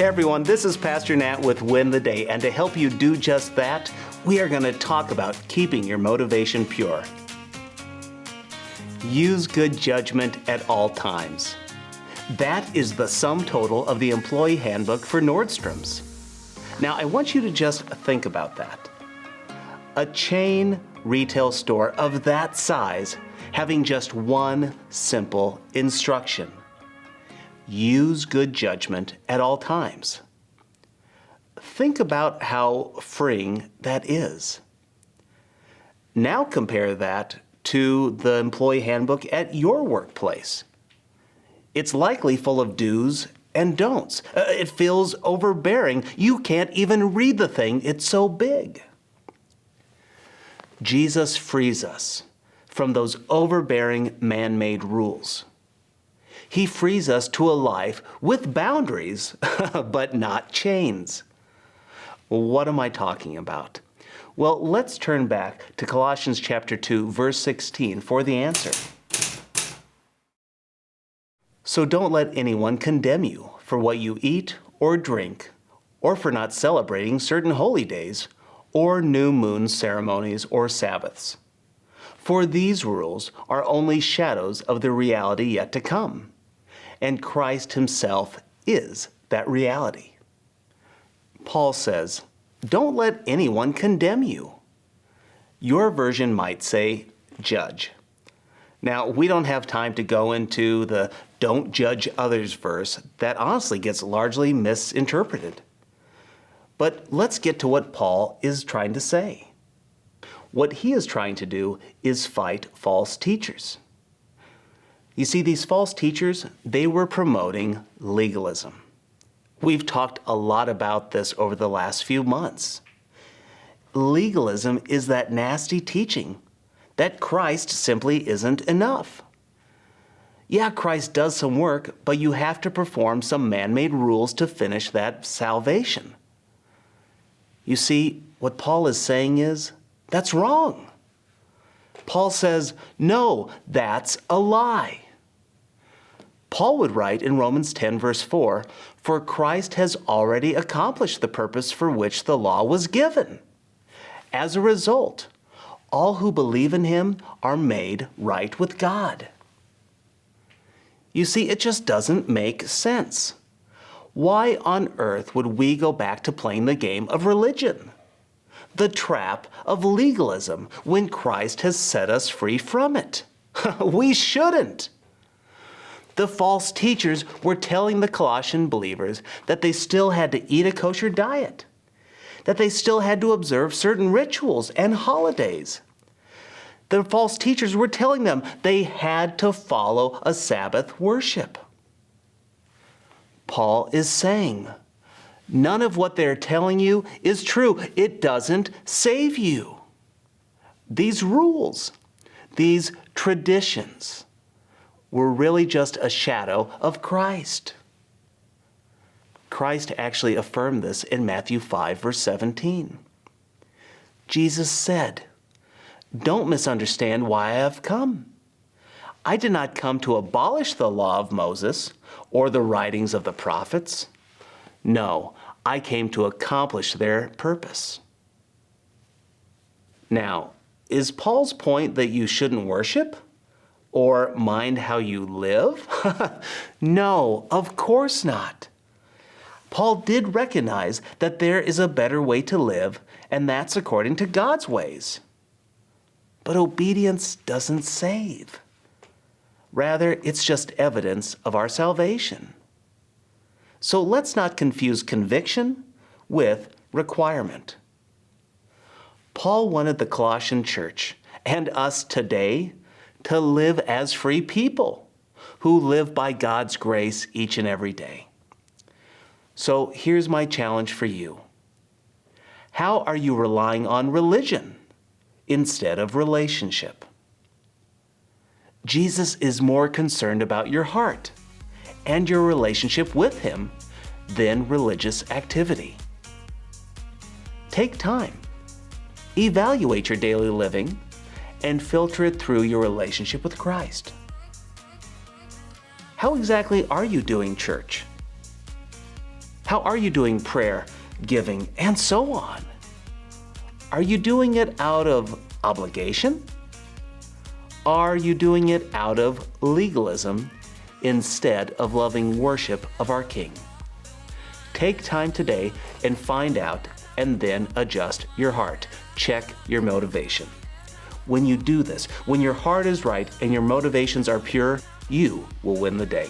Hey everyone, this is Pastor Nat with Win the Day, and to help you do just that, we are going to talk about keeping your motivation pure. Use good judgment at all times. That is the sum total of the employee handbook for Nordstrom's. Now, I want you to just think about that. A chain retail store of that size having just one simple instruction. Use good judgment at all times. Think about how freeing that is. Now compare that to the employee handbook at your workplace. It's likely full of do's and don'ts. It feels overbearing. You can't even read the thing, it's so big. Jesus frees us from those overbearing man-made rules. He frees us to a life with boundaries, but not chains. What am I talking about? Well, let's turn back to Colossians chapter 2, verse 16 for the answer. So don't let anyone condemn you for what you eat or drink, or for not celebrating certain holy days, or new moon ceremonies or Sabbaths. For these rules are only shadows of the reality yet to come. And Christ himself is that reality. Paul says, don't let anyone condemn you. Your version might say, judge. Now, we don't have time to go into the don't judge others verse that honestly gets largely misinterpreted. But let's get to what Paul is trying to say. What he is trying to do is fight false teachers. You see, these false teachers, they were promoting legalism. We've talked a lot about this over the last few months. Legalism is that nasty teaching that Christ simply isn't enough. Yeah, Christ does some work, but you have to perform some man-made rules to finish that salvation. You see, what Paul is saying is, that's wrong. Paul says, no, that's a lie. Paul would write in Romans 10, verse 4, for Christ has already accomplished the purpose for which the law was given. As a result, all who believe in him are made right with God. You see, it just doesn't make sense. Why on earth would we go back to playing the game of religion? The trap of legalism when Christ has set us free from it. We shouldn't. The false teachers were telling the Colossian believers that they still had to eat a kosher diet, that they still had to observe certain rituals and holidays. The false teachers were telling them they had to follow a Sabbath worship. Paul is saying, none of what they're telling you is true. It doesn't save you. These rules, these traditions, were really just a shadow of Christ. Christ actually affirmed this in Matthew 5, verse 17. Jesus said, don't misunderstand why I have come. I did not come to abolish the law of Moses or the writings of the prophets. No, I came to accomplish their purpose. Now, is Paul's point that you shouldn't worship? Or mind how you live? No, of course not. Paul did recognize that there is a better way to live, and that's according to God's ways. But obedience doesn't save. Rather, it's just evidence of our salvation. So let's not confuse conviction with requirement. Paul wanted the Colossian church, and us today, to live as free people who live by God's grace each and every day. So here's my challenge for you. How are you relying on religion instead of relationship? Jesus is more concerned about your heart and your relationship with him than religious activity. Take time, evaluate your daily living, and filter it through your relationship with Christ. How exactly are you doing church? How are you doing prayer, giving, and so on? Are you doing it out of obligation? Are you doing it out of legalism instead of loving worship of our King? Take time today and find out, and then adjust your heart. Check your motivation. When you do this, when your heart is right and your motivations are pure, you will win the day.